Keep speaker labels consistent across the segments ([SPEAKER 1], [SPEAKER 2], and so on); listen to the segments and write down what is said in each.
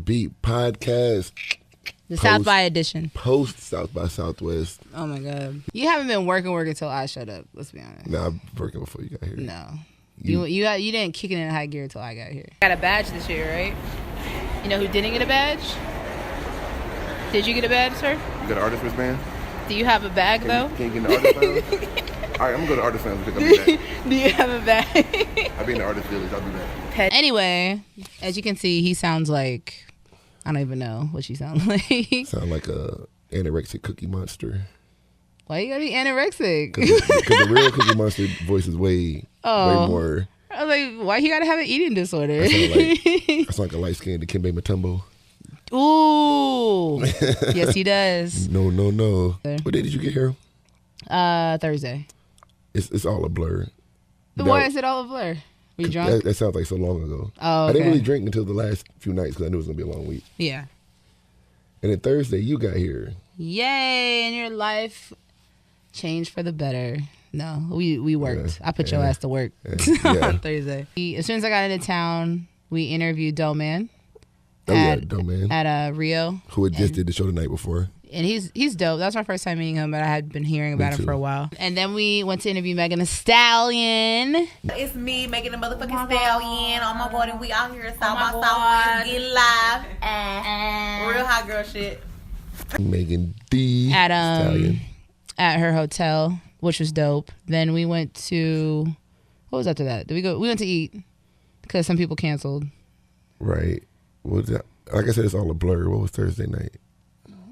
[SPEAKER 1] Beat podcast.
[SPEAKER 2] The South by edition.
[SPEAKER 1] Post South by Southwest.
[SPEAKER 2] Oh my God. You haven't been working until I shut up. Let's be honest.
[SPEAKER 1] Nah, I'm working before you got here.
[SPEAKER 2] No. You didn't kick it in high gear until I got here. Got a badge this year, right? You know who didn't get a badge? Did you get a badge, sir?
[SPEAKER 1] You got an artist wristband?
[SPEAKER 2] Do you have a bag though?
[SPEAKER 1] Can you get an artist band? All right, I'm gonna go to artist band and pick up the bag.
[SPEAKER 2] Do you have a bag?
[SPEAKER 1] I'll be in the artist village. I'll be back.
[SPEAKER 2] Anyway, as you can see, he sounds like, I don't even know what she sounds like.
[SPEAKER 1] Sound like a anorexic Cookie Monster.
[SPEAKER 2] Why you gotta be anorexic?
[SPEAKER 1] Because the real Cookie Monster voice is way more.
[SPEAKER 2] I was like, why he gotta have an eating disorder?
[SPEAKER 1] I sound like a light-skinned Dikembe Mutombo.
[SPEAKER 2] Ooh. Yes, he does.
[SPEAKER 1] No. What day did you get here?
[SPEAKER 2] Thursday.
[SPEAKER 1] It's all a blur.
[SPEAKER 2] But why is it all a blur? Were you drunk?
[SPEAKER 1] That sounds like so long ago.
[SPEAKER 2] Oh, okay.
[SPEAKER 1] I didn't really drink until the last few nights because I knew it was going to be a long week.
[SPEAKER 2] Yeah.
[SPEAKER 1] And then Thursday, you got here.
[SPEAKER 2] Yay, and your life changed for the better. No, we worked. I put your ass to work on Thursday. As soon as I got into town, we interviewed Doe Man.
[SPEAKER 1] Doe Man.
[SPEAKER 2] At Rio.
[SPEAKER 1] Who had just did the show the night before.
[SPEAKER 2] And he's dope. That was my first time meeting him, but I had been hearing about him for a while. And then we went to interview Megan Thee Stallion.
[SPEAKER 3] It's me, Megan the motherfucking Stallion. Oh my God, and we out here at South by Southwest getting live. Real hot girl shit.
[SPEAKER 1] Megan Thee Stallion.
[SPEAKER 2] At her hotel, which was dope. Then we went to, what was after that? We went to eat because some people canceled.
[SPEAKER 1] Right. What was that? Like I said, it's all a blur. What was Thursday night?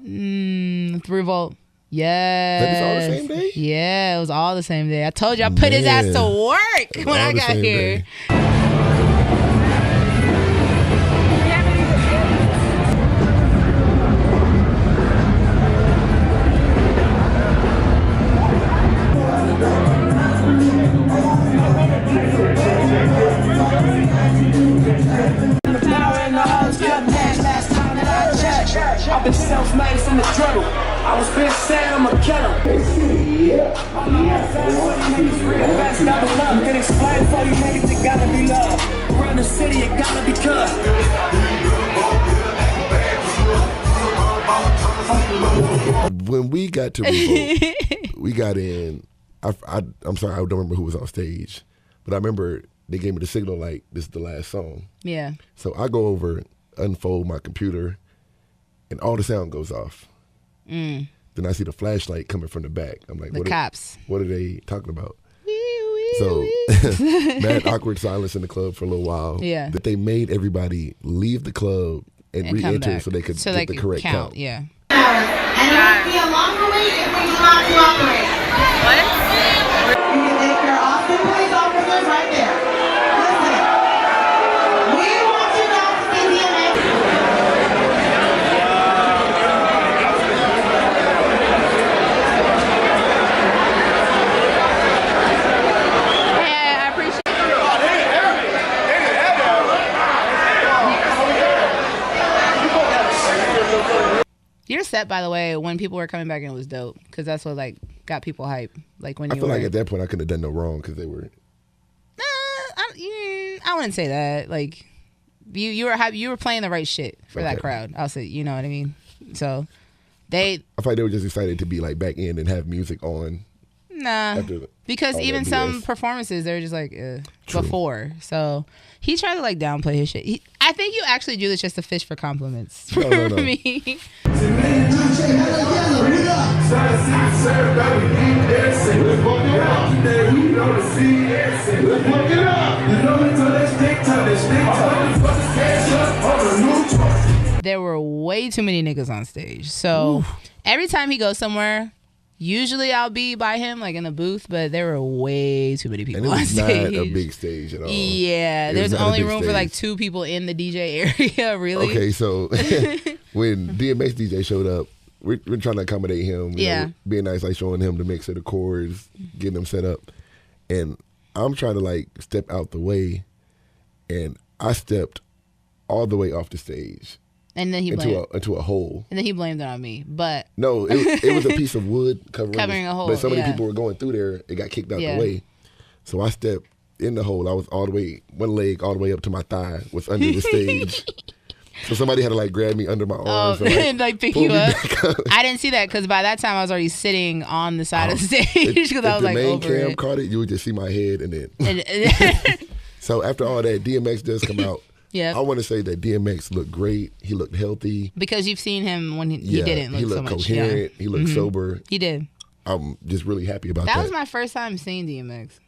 [SPEAKER 2] Revolt. Yes.
[SPEAKER 1] That was all the same day?
[SPEAKER 2] Yeah, it was all the same day. I told you I put his ass to work when I got here.
[SPEAKER 1] Day.
[SPEAKER 4] I've been self-made from the struggle. I was been saying I'm a killer. Best never love. Can explain for you niggas, it gotta be love. Around the city, it gotta be cut.
[SPEAKER 1] When we got to Revolt, we got in. I'm sorry, I don't remember who was on stage, but I remember they gave me the signal like this is the last song.
[SPEAKER 2] Yeah.
[SPEAKER 1] So I go over, unfold my computer, and all the sound goes off. Then I see the flashlight coming from the back. I'm like,
[SPEAKER 2] the cops.
[SPEAKER 1] What are they talking about? So mad awkward silence in the club for a little while.
[SPEAKER 2] Yeah.
[SPEAKER 1] That they made everybody leave the club and re-enter so they could get the correct count.
[SPEAKER 2] Yeah.
[SPEAKER 3] And it will be a longer wait if we do not cooperate. What? You can take your Austin police officers right there. Listen. We want you guys to see the amazing.
[SPEAKER 2] I appreciate it. Your set, by the way, when people were coming back in, was dope because that's what like got people hype. Like when
[SPEAKER 1] I feel like at that point I couldn't have done no wrong because they were.
[SPEAKER 2] I wouldn't say that. Like you were playing the right shit for that crowd. I'll say, you know what I mean. So I feel
[SPEAKER 1] like they were just excited to be like back in and have music on.
[SPEAKER 2] Nah, because even some performances they were just like before. So he tried to like downplay his shit. I think you actually do this just to fish for compliments for me. There were way too many niggas on stage. So every time he goes somewhere, usually I'll be by him, like in the booth, but there were way too many people on stage.
[SPEAKER 1] And it was not a big stage at all.
[SPEAKER 2] Yeah, there's only room for like 2 people in the DJ area, really.
[SPEAKER 1] Okay, so when DMX DJ showed up, we're trying to accommodate him. You know, being nice, like showing him the mix of the chords, getting them set up. And I'm trying to like step out the way, and I stepped all the way off the stage.
[SPEAKER 2] And then he
[SPEAKER 1] into a hole.
[SPEAKER 2] And then he blamed it on me. But
[SPEAKER 1] no, it was a piece of wood covering
[SPEAKER 2] a hole.
[SPEAKER 1] But so many people were going through there, it got kicked out the way. So I stepped in the hole. I was all the way, one leg all the way up to my thigh was under the stage. So somebody had to like grab me under my arms
[SPEAKER 2] and like pick you up. I didn't see that because by that time I was already sitting on the side of the stage because I was like over it. If the main cam
[SPEAKER 1] caught it, you would just see my head and then. So after all that, DMX does come out.
[SPEAKER 2] Yeah.
[SPEAKER 1] I want to say that DMX looked great. He looked healthy.
[SPEAKER 2] Because you've seen him when he didn't look so much.
[SPEAKER 1] He looked coherent. He looked sober.
[SPEAKER 2] He did.
[SPEAKER 1] I'm just really happy about that.
[SPEAKER 2] That was my first time seeing DMX.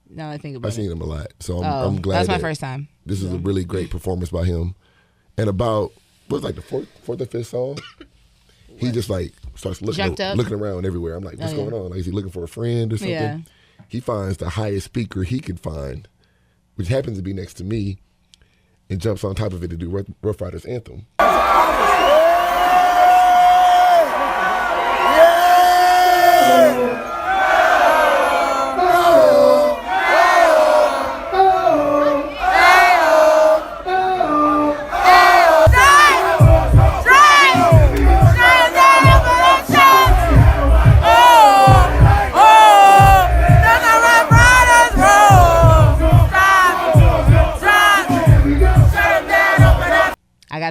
[SPEAKER 2] Now I think about it.
[SPEAKER 1] I've seen him a lot, so I'm glad.
[SPEAKER 2] That's my first time.
[SPEAKER 1] This is a really great performance by him. And about what's like the fourth or fifth song, he just like starts looking around everywhere. I'm like, what's going on? Like, is he looking for a friend or something?
[SPEAKER 2] Yeah.
[SPEAKER 1] He finds the highest speaker he can find, which happens to be next to me, and jumps on top of it to do Rough Riders Anthem.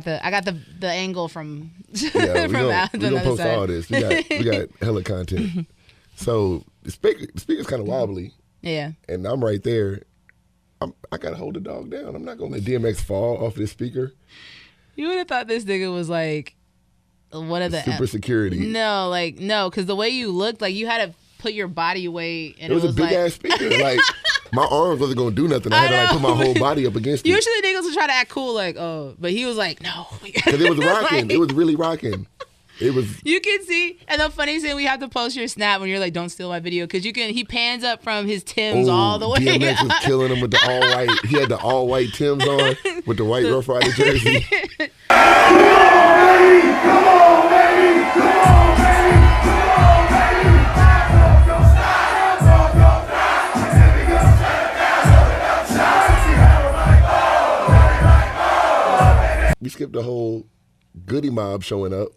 [SPEAKER 2] I got the angle from
[SPEAKER 1] we're gonna post
[SPEAKER 2] side.
[SPEAKER 1] all this. We got hella content. So the speaker's kind of wobbly.
[SPEAKER 2] Yeah.
[SPEAKER 1] And I'm right there. I gotta hold the dog down. I'm not gonna let DMX fall off this speaker.
[SPEAKER 2] You would have thought this nigga was like one of the
[SPEAKER 1] super security.
[SPEAKER 2] No, because the way you looked, like you had to put your body weight, and
[SPEAKER 1] it was a big ass speaker. Like my arms wasn't gonna do nothing. I had to like put my whole body up against it.
[SPEAKER 2] Usually niggas would try to act cool, like but he was like, no,
[SPEAKER 1] because it was rocking. It was really rocking. It was.
[SPEAKER 2] You can see, and the funny thing, we have to post your snap when you're like, don't steal my video, because you can. He pans up from his Timbs all the way.
[SPEAKER 1] DMX was killing him with the all white. He had the all white Timbs on with the white Rough Rider jersey.
[SPEAKER 3] Come on, baby! Come on, baby!
[SPEAKER 1] We skipped the whole Goody Mob showing up.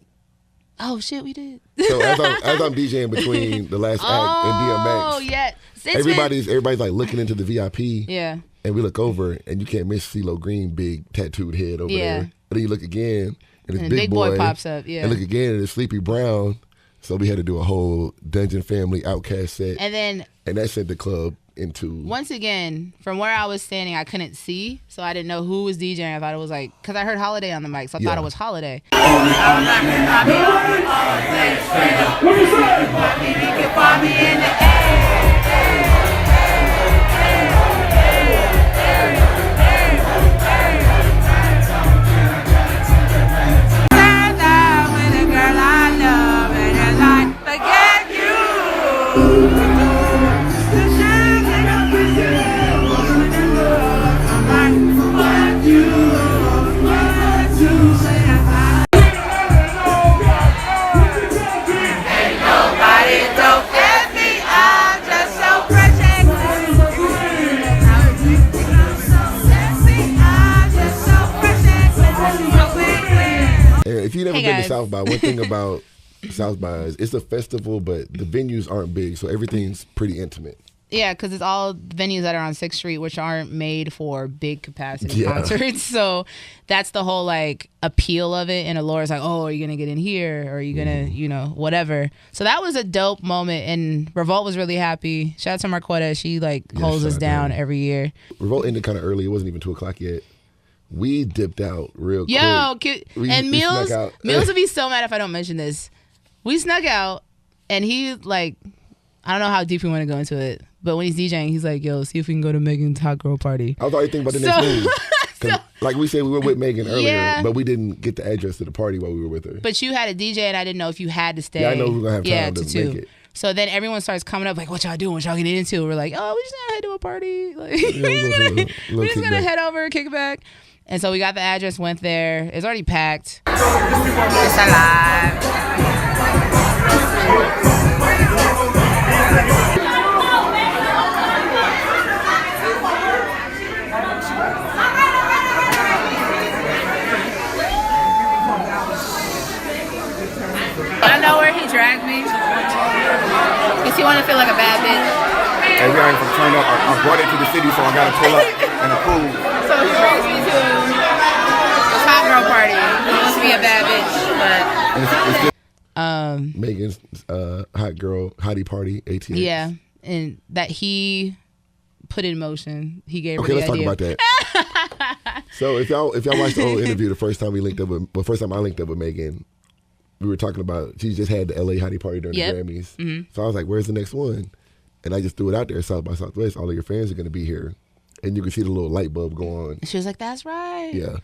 [SPEAKER 2] Oh shit, we did.
[SPEAKER 1] So as I'm DJing between the last act and DMX,
[SPEAKER 2] oh yeah,
[SPEAKER 1] everybody's like looking into the VIP.
[SPEAKER 2] Yeah.
[SPEAKER 1] And we look over and you can't miss CeeLo Green big tattooed head over there. And then you look again and it's Big Boy
[SPEAKER 2] pops up. Yeah.
[SPEAKER 1] And look again and it's Sleepy Brown. So we had to do a whole Dungeon Family Outcast set.
[SPEAKER 2] And
[SPEAKER 1] that sent the club into.
[SPEAKER 2] Once again, from where I was standing, I couldn't see, so I didn't know who was DJing. I thought it was like, because I heard Holiday on the mic, so I thought it was Holiday.
[SPEAKER 3] What you say? You can find me in the
[SPEAKER 1] If you've never been to South by, one thing about South by is it's a festival, but the venues aren't big, so everything's pretty intimate.
[SPEAKER 2] Yeah, because it's all venues that are on 6th Street, which aren't made for big capacity concerts. So that's the whole like appeal of it. And Alora's like, oh, are you going to get in here? Or are you going to, whatever. So that was a dope moment. And Revolt was really happy. Shout out to Marquetta. She holds us down every year.
[SPEAKER 1] Revolt ended kind of early. It wasn't even 2 o'clock yet. We dipped out real quick.
[SPEAKER 2] And Mills would be so mad if I don't mention this. We snuck out, and he I don't know how deep we want to go into it, but when he's DJing, he's like, yo, see if we can go to Megan's hot girl party.
[SPEAKER 1] I was already thinking about the next move. Like we said, we were with Megan earlier, but we didn't get the address to the party while we were with her.
[SPEAKER 2] But you had a DJ, and I didn't know if you had to stay.
[SPEAKER 1] Yeah, I know we were going to have time to make it.
[SPEAKER 2] So then everyone starts coming up like, what y'all doing? What y'all getting into? We're like, oh, we just gonna head to a party. Like, we're just gonna head over, kick back. And so we got the address, went there. It's already packed. It's alive. I know where he dragged me. Because he wanted to feel like a bad bitch.
[SPEAKER 5] Hey, we ain't from turn up. I brought it to the city, so I got to pull up in the pool.
[SPEAKER 2] So he brings me to a hot girl party. He wants to be a bad bitch, but
[SPEAKER 1] Megan's hot girl hottie party, ATX.
[SPEAKER 2] Yeah, and that he put in motion. He gave her
[SPEAKER 1] the
[SPEAKER 2] idea.
[SPEAKER 1] Okay, let's talk about that. So if y'all watched the whole interview, the first time I linked up with Megan, we were talking about she just had the LA hottie party during the Grammys. Mm-hmm. So I was like, "Where's the next one?" And I just threw it out there, South by Southwest. All of your fans are going to be here. And you can see the little light bulb go on.
[SPEAKER 2] She was like, that's right.
[SPEAKER 1] Yeah.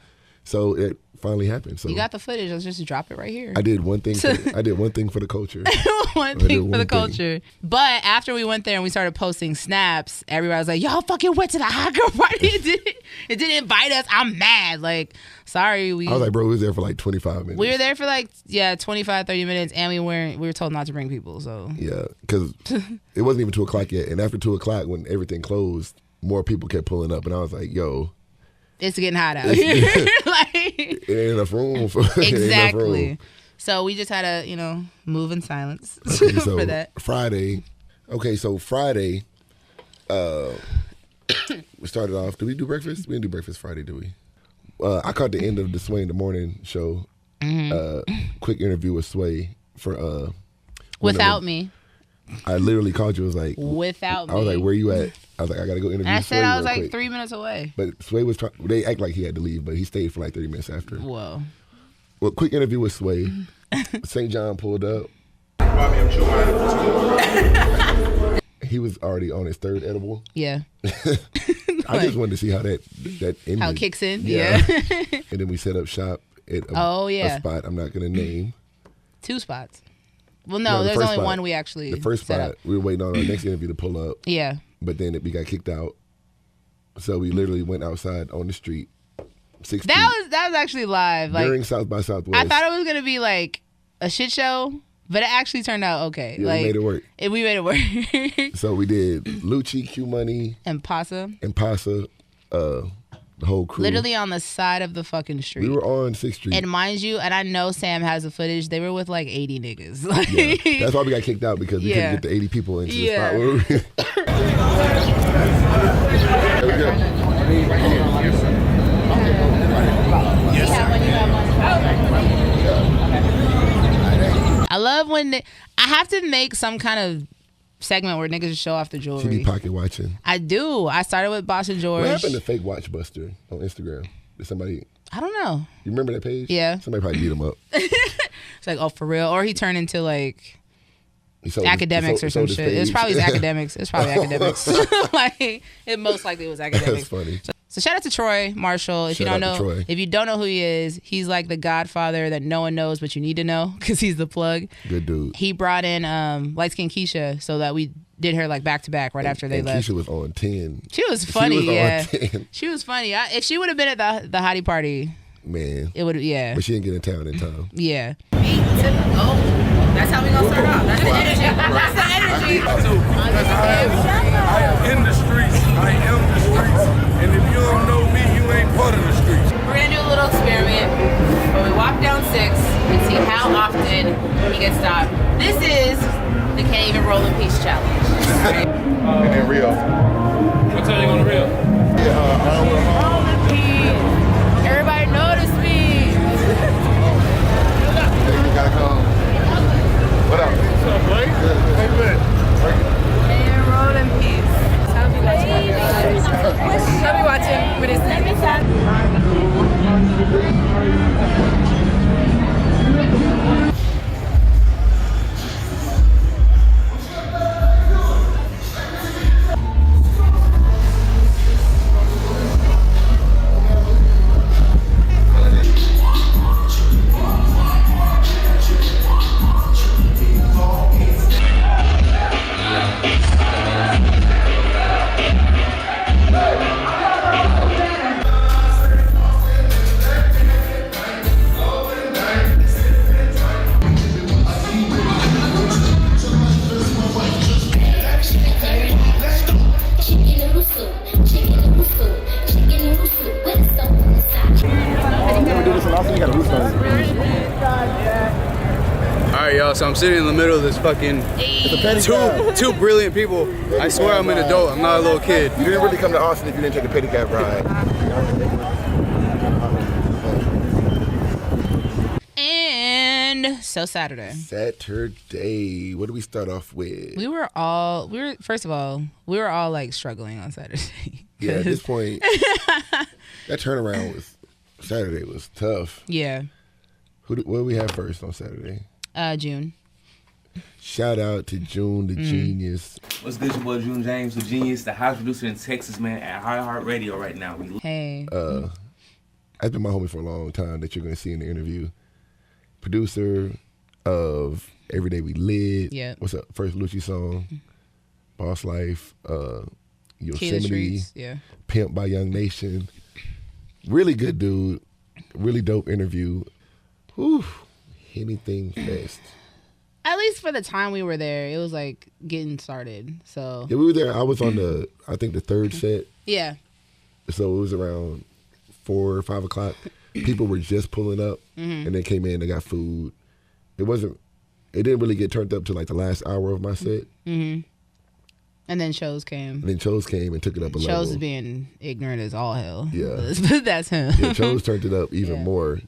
[SPEAKER 1] So it finally happened. So
[SPEAKER 2] you got the footage. Let's just drop it right here.
[SPEAKER 1] I did one thing. I did one thing for the culture.
[SPEAKER 2] One thing for the culture. But after we went there and we started posting snaps, everybody was like, y'all fucking went to the hot girl party. It didn't invite us. I'm mad. Like, sorry.
[SPEAKER 1] I was like, bro, we was there for like 25 minutes.
[SPEAKER 2] We were there for like, 25, 30 minutes. And we were told not to bring people. So
[SPEAKER 1] yeah, because it wasn't even 2 o'clock yet. And after 2 o'clock, when everything closed, more people kept pulling up. And I was like, yo.
[SPEAKER 2] It's getting hot out here.
[SPEAKER 1] It ain't enough room for
[SPEAKER 2] exactly.
[SPEAKER 1] Room.
[SPEAKER 2] So we just had to, move in silence
[SPEAKER 1] okay, so
[SPEAKER 2] for that.
[SPEAKER 1] Friday, we started off. Did we do breakfast? We didn't do breakfast Friday, did we? I caught the end of the Sway in the Morning show. Quick interview with Sway for
[SPEAKER 2] without me.
[SPEAKER 1] I literally called you. I was like,
[SPEAKER 2] without me.
[SPEAKER 1] I was like, where you at? I was like, I gotta go interview.
[SPEAKER 2] And I said I was like
[SPEAKER 1] quick.
[SPEAKER 2] 3 minutes away.
[SPEAKER 1] But Sway was trying. They act like he had to leave, but he stayed for like 30 minutes after.
[SPEAKER 2] Whoa.
[SPEAKER 1] Well, quick interview with Sway. St. John pulled up. He was already on his third edible.
[SPEAKER 2] Yeah.
[SPEAKER 1] I just wanted to see how that ended.
[SPEAKER 2] How it kicks in. Yeah.
[SPEAKER 1] And then we set up shop at a spot I'm not gonna name.
[SPEAKER 2] 2 spots. Well, no, there's only one we actually.
[SPEAKER 1] The first spot we were waiting on our next interview to pull up.
[SPEAKER 2] Yeah.
[SPEAKER 1] But then we got kicked out, so we literally went outside on the street. 6
[SPEAKER 2] That was actually live. Like,
[SPEAKER 1] during South by Southwest.
[SPEAKER 2] I thought it was gonna be like a shit show, but it actually turned out okay.
[SPEAKER 1] Yeah,
[SPEAKER 2] like,
[SPEAKER 1] we made it work.
[SPEAKER 2] We made it work.
[SPEAKER 1] So we did Lucci, Q Money,
[SPEAKER 2] and Pasa,
[SPEAKER 1] the whole crew.
[SPEAKER 2] Literally on the side of the fucking street.
[SPEAKER 1] We were on 6th Street.
[SPEAKER 2] And mind you, and I know Sam has the footage, they were with like 80 niggas. Like,
[SPEAKER 1] yeah. That's why we got kicked out, because we couldn't get the 80 people into the spot. Where
[SPEAKER 2] I love when I have to make some kind of segment where niggas show off the jewelry.
[SPEAKER 1] She be pocket watching.
[SPEAKER 2] I do. I started with Boss and George.
[SPEAKER 1] What happened to Fake Watch Buster on Instagram? Did somebody?
[SPEAKER 2] I don't know.
[SPEAKER 1] You remember that page?
[SPEAKER 2] Yeah.
[SPEAKER 1] Somebody probably beat him up.
[SPEAKER 2] It's like, oh, for real? Or he turned into like academics or some shit. It's probably academics. It's probably academics. Like, it most likely was academics.
[SPEAKER 1] That's funny.
[SPEAKER 2] So shout out to Troy Marshall. If you don't know who he is, he's like the godfather that no one knows, but you need to know because he's the plug.
[SPEAKER 1] Good dude.
[SPEAKER 2] He brought in light skinned Keisha so that we did her like back to back after they left.
[SPEAKER 1] Keisha was on 10.
[SPEAKER 2] She was funny. She was funny. If she would have been at the Hottie party,
[SPEAKER 1] man,
[SPEAKER 2] it would have.
[SPEAKER 1] But she didn't get in town in time.
[SPEAKER 2] Yeah. That's how we gonna start off. That's the energy. That's the energy.
[SPEAKER 6] I am in the streets. I am the streets. And if you don't know me, you ain't part of the streets.
[SPEAKER 2] We're gonna do a little experiment where we walk down 6 and see how often he gets stopped. This is the Can't Even Roll in Peace challenge. Right?
[SPEAKER 6] And then Rio. What time you going to Rio?
[SPEAKER 2] Roll in Peace. Everybody notice me.
[SPEAKER 1] You gotta come. What up?
[SPEAKER 6] What's up, Blake? Hey, man.
[SPEAKER 2] And roll in peace. I'll be watching with his
[SPEAKER 7] so I'm sitting in the middle of this fucking two brilliant people. I swear I'm an adult. I'm not a little kid.
[SPEAKER 1] You didn't really come to Austin if you didn't take a pedicab ride.
[SPEAKER 2] And so Saturday.
[SPEAKER 1] What do we start off with?
[SPEAKER 2] First of all, we were all like struggling on Saturday.
[SPEAKER 1] Yeah, at this point, that turnaround Saturday was tough.
[SPEAKER 2] Yeah.
[SPEAKER 1] What do we have first on Saturday?
[SPEAKER 2] June.
[SPEAKER 1] Shout out to June, the genius.
[SPEAKER 8] What's good, your boy June James, the genius, the house producer in Texas, man, at iHeartRadio right now.
[SPEAKER 2] Hey.
[SPEAKER 1] That's been my homie for a long time that you're going to see in the interview. Producer of Every Day We Live.
[SPEAKER 2] Yeah.
[SPEAKER 1] What's up? First Lucci song. Boss Life. Yosemite.
[SPEAKER 2] Yeah.
[SPEAKER 1] Pimp by Young Nation. Really good dude. Really dope interview. Whew. Hennything Fest.
[SPEAKER 2] At least for the time we were there, it was like getting started. So
[SPEAKER 1] yeah, we were there. I was on the third set.
[SPEAKER 2] Yeah.
[SPEAKER 1] So it was around 4 or 5 o'clock. People were just pulling up, and they came in. They got food. It didn't really get turned up to like the last hour of my set.
[SPEAKER 2] Mm-hmm. And then Chose came.
[SPEAKER 1] And took it up a level.
[SPEAKER 2] Chose is being ignorant as all hell.
[SPEAKER 1] Yeah.
[SPEAKER 2] That's him.
[SPEAKER 1] Yeah, Chose turned it up even more.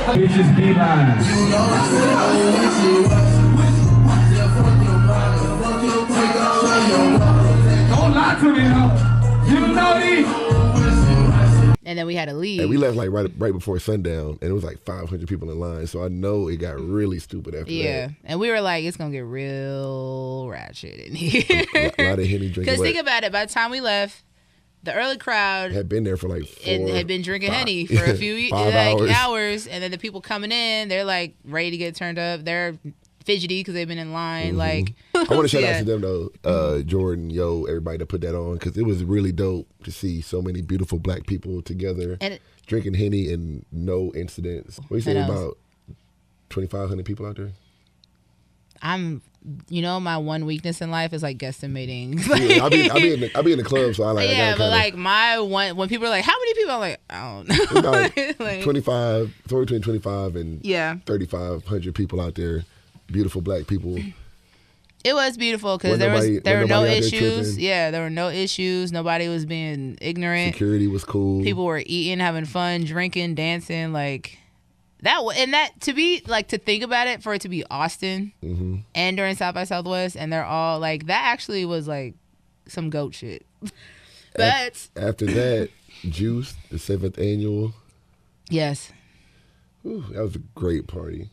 [SPEAKER 4] Bitches be lying. Don't lie to me now. You know these.
[SPEAKER 2] And then we had to leave.
[SPEAKER 1] And we left like right before sundown, and it was like 500 people in line. So I know it got really stupid after that.
[SPEAKER 2] Yeah, and we were like, it's gonna get real ratchet in here.
[SPEAKER 1] A lot of Henny drinking.
[SPEAKER 2] Because think about it, by the time we left, the early crowd
[SPEAKER 1] had been there for like 4
[SPEAKER 2] had been drinking Henny for a few hours, and then the people coming in, they're like ready to get turned up. They're fidgety because they've been in line.
[SPEAKER 1] Mm-hmm.
[SPEAKER 2] Like,
[SPEAKER 1] I want to shout out to them though, Jordan, everybody that put that on, because it was really dope to see so many beautiful black people together
[SPEAKER 2] and
[SPEAKER 1] drinking Henny and no incidents. What you say about 2,500 people out there?
[SPEAKER 2] My one weakness in life is like guesstimating.
[SPEAKER 1] Yeah, I'll be in the club, so I like.
[SPEAKER 2] Yeah, but like my one, when people are like, "How many people?" I'm like, I don't know.
[SPEAKER 1] About like 25, somewhere between 25 and 3,500 people out there, beautiful black people.
[SPEAKER 2] It was beautiful because there were no issues. Yeah, there were no issues. Nobody was being ignorant.
[SPEAKER 1] Security was cool.
[SPEAKER 2] People were eating, having fun, drinking, dancing, like. To think about it, for it to be Austin and during South by Southwest, and they're all like, that actually was like some goat shit. But
[SPEAKER 1] after that, Juice, the 7th annual.
[SPEAKER 2] Yes.
[SPEAKER 1] Ooh, that was a great party.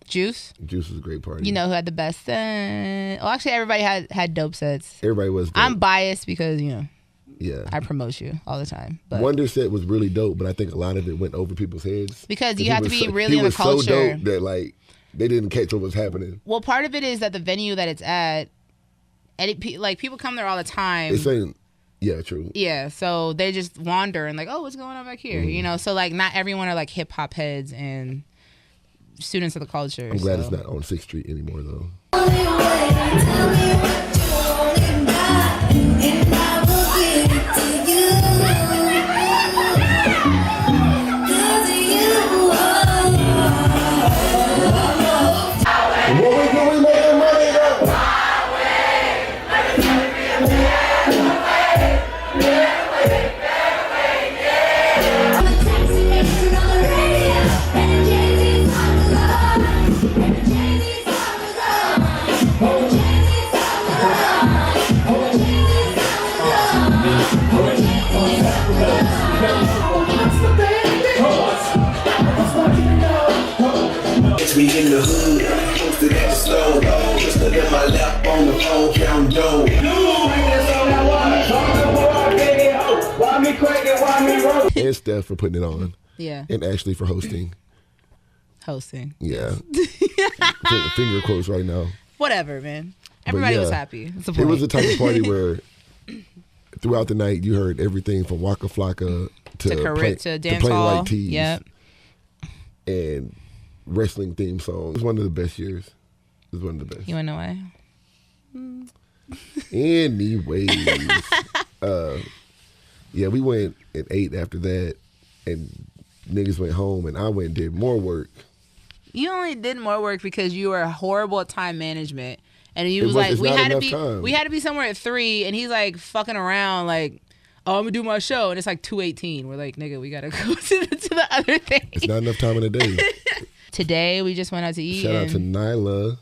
[SPEAKER 2] Juice
[SPEAKER 1] was a great party.
[SPEAKER 2] You know who had the best? Actually, everybody had dope sets.
[SPEAKER 1] Everybody was dope.
[SPEAKER 2] I'm biased because,
[SPEAKER 1] yeah,
[SPEAKER 2] I promote you all the time. But
[SPEAKER 1] Wonder set was really dope, but I think a lot of it went over people's heads.
[SPEAKER 2] Because you have to be really in the culture.
[SPEAKER 1] He was so dope that like they didn't catch what was happening.
[SPEAKER 2] Well, part of it is that the venue that it's at, and people come there all the time.
[SPEAKER 1] It's saying, yeah, true.
[SPEAKER 2] Yeah, so they just wander and like, oh, what's going on back here? So like not everyone are like hip hop heads and students of the culture.
[SPEAKER 1] I'm glad it's not on 6th Street anymore though.
[SPEAKER 9] We in the hood, posted at the store, just look at my lap on the phone, count dough.
[SPEAKER 1] And Steph for putting it on.
[SPEAKER 2] Yeah.
[SPEAKER 1] And Ashley for hosting.
[SPEAKER 2] Yeah.
[SPEAKER 1] Finger quotes right now.
[SPEAKER 2] Whatever, man. Everybody was happy. That's the point.
[SPEAKER 1] It was the type of party where throughout the night you heard everything from Waka Flocka to
[SPEAKER 2] dance
[SPEAKER 1] Plain
[SPEAKER 2] hall.
[SPEAKER 1] White Tees.
[SPEAKER 2] Yep.
[SPEAKER 1] And wrestling theme songs. It was one of the best years. It was one of the best.
[SPEAKER 2] You wanna know why?
[SPEAKER 1] Anyways, yeah, we went and ate after that, and niggas went home, and I went and did more work.
[SPEAKER 2] You only did more work because you were horrible at time management, and he was like, we had to be somewhere at 3, and he's like fucking around, like, oh, I'm gonna do my show, and it's like 2:18. We're like, nigga, we gotta go to the other thing.
[SPEAKER 1] It's not enough time in the day.
[SPEAKER 2] Today we just went out to eat.
[SPEAKER 1] Shout out to Nyla.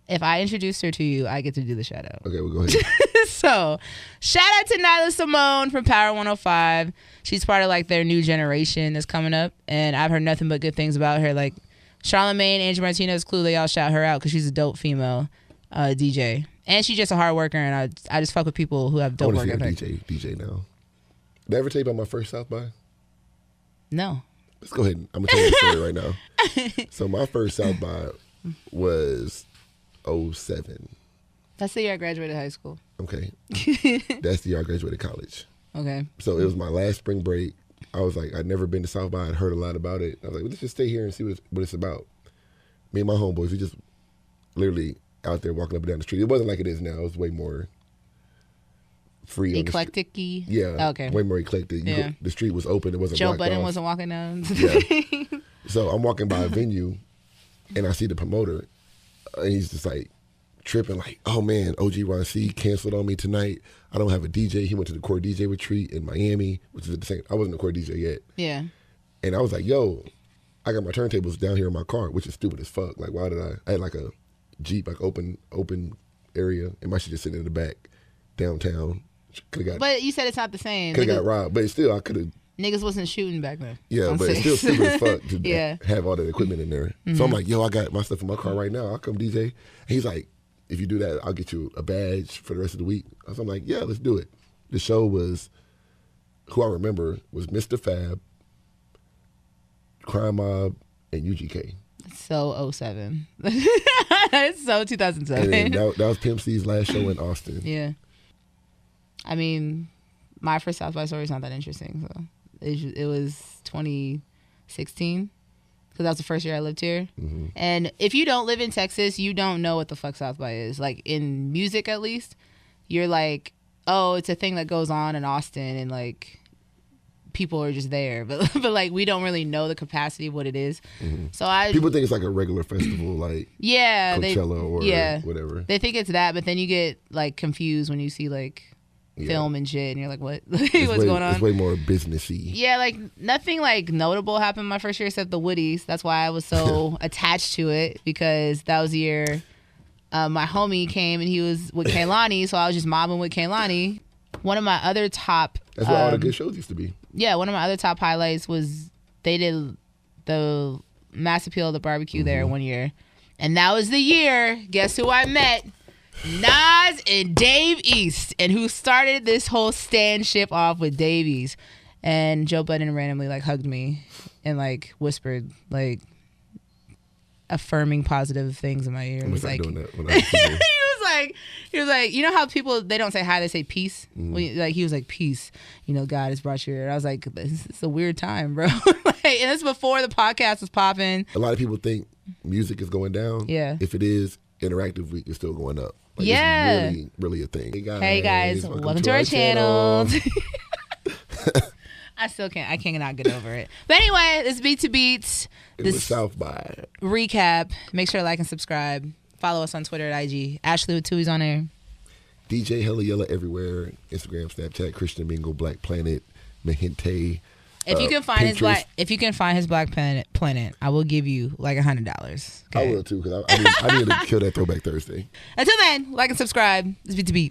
[SPEAKER 2] If I introduced her to you, I get to do the shout out.
[SPEAKER 1] Okay, we'll go ahead.
[SPEAKER 2] So, shout out to Nyla Simone from Power 105. She's part of like their new generation that's coming up, and I've heard nothing but good things about her. Like Charlamagne, Angie Martinez, Clue, they all shout her out because she's a dope female DJ, and she's just a hard worker. And I just fuck with people who have dope work ethic.
[SPEAKER 1] DJ now. Did I ever tell you about my first South by?
[SPEAKER 2] No.
[SPEAKER 1] Let's go ahead. I'm gonna tell you the story right now. So my first South by was 07.
[SPEAKER 2] That's the year I graduated high school.
[SPEAKER 1] Okay. That's the year I graduated college.
[SPEAKER 2] Okay.
[SPEAKER 1] So it was my last spring break. I was like, I'd never been to South by. I'd heard a lot about it. I was like, well, let's just stay here and see what it's about. Me and my homeboys, we just literally out there walking up and down the street. It wasn't like it is now. It was way more free.
[SPEAKER 2] Eclectic-y?
[SPEAKER 1] Yeah.
[SPEAKER 2] Okay.
[SPEAKER 1] Way more eclectic.
[SPEAKER 2] Yeah.
[SPEAKER 1] The street was open. It wasn't
[SPEAKER 2] Joe
[SPEAKER 1] blocked
[SPEAKER 2] Budden
[SPEAKER 1] off.
[SPEAKER 2] wasn't walking down.
[SPEAKER 1] Yeah. So I'm walking by a venue and I see the promoter and he's just like tripping like, oh man, OG Ron C canceled on me tonight. I don't have a DJ. He went to the Core DJ retreat in Miami, which is at the same, I wasn't a Core DJ yet.
[SPEAKER 2] Yeah.
[SPEAKER 1] And I was like, yo, I got my turntables down here in my car, which is stupid as fuck. Like, why did I had like a Jeep, like open area, and my shit just sitting in the back downtown.
[SPEAKER 2] But you said it's not the same.
[SPEAKER 1] Could have got robbed, but still, I could have.
[SPEAKER 2] Niggas wasn't shooting back then.
[SPEAKER 1] Yeah, but it's still stupid as fuck to have all that equipment in there.
[SPEAKER 2] Mm-hmm.
[SPEAKER 1] So I'm like, yo, I got my stuff in my car right now. I'll come DJ. And he's like, if you do that, I'll get you a badge for the rest of the week. So I'm like, yeah, let's do it. The show was, who I remember was Mr. Fab, Crime Mob, and UGK.
[SPEAKER 2] So 07. It's so 2007.
[SPEAKER 1] And that was Pimp C's last show in Austin.
[SPEAKER 2] Yeah. I mean, my first South by story is not that interesting. So it was 2016 because that was the first year I lived here. Mm-hmm. And if you don't live in Texas, you don't know what the fuck South by is. Like in music, at least, you're like, oh, it's a thing that goes on in Austin, and like people are just there, but like we don't really know the capacity of what it is. Mm-hmm. So people
[SPEAKER 1] think it's like a regular festival, like Coachella or whatever.
[SPEAKER 2] They think it's that, but then you get like confused when you see like film and shit, and you're like, what? What's going on?
[SPEAKER 1] It's way more businessy.
[SPEAKER 2] Yeah, like nothing like notable happened my first year except the Woodies. That's why I was so attached to it, because that was the year my homie came and he was with Kaylani, so I was just mobbing with Kaylani. One of my other top...
[SPEAKER 1] That's where all the good shows used to be.
[SPEAKER 2] Yeah, one of my other top highlights was they did the Mass Appeal of the Barbecue there one year. And that was the year, guess who I met? Nas and Dave East. And who started this whole stand ship off with Dave East. And Joe Budden randomly like hugged me and like whispered like affirming positive things in my ear.
[SPEAKER 1] I'm
[SPEAKER 2] was like,
[SPEAKER 1] doing that when I was
[SPEAKER 2] he was like, you know how people, they don't say hi, they say peace? Like he was like, peace, you know, God has brought you here. And I was like, it's a weird time, bro. Like, and it's before the podcast was popping.
[SPEAKER 1] A lot of people think music is going down.
[SPEAKER 2] Yeah.
[SPEAKER 1] If it is, Interactive Week is still going up. Like,
[SPEAKER 2] yeah.
[SPEAKER 1] It's really a thing.
[SPEAKER 2] Hey guys, welcome to our channel. I cannot get over it. But anyway, this Beat to Beats.
[SPEAKER 1] This was South by
[SPEAKER 2] recap. Make sure to like and subscribe. Follow us on Twitter at IG. Ashley with 2 E's on there.
[SPEAKER 1] DJ Hella Yella everywhere. Instagram, Snapchat, Christian Mingle, Black Planet, Mahente.
[SPEAKER 2] If you can find his Black Planet, I will give you like $100. Okay?
[SPEAKER 1] I will too, because I need to kill that Throwback Thursday.
[SPEAKER 2] Until then, like and subscribe. This Beat to Beat.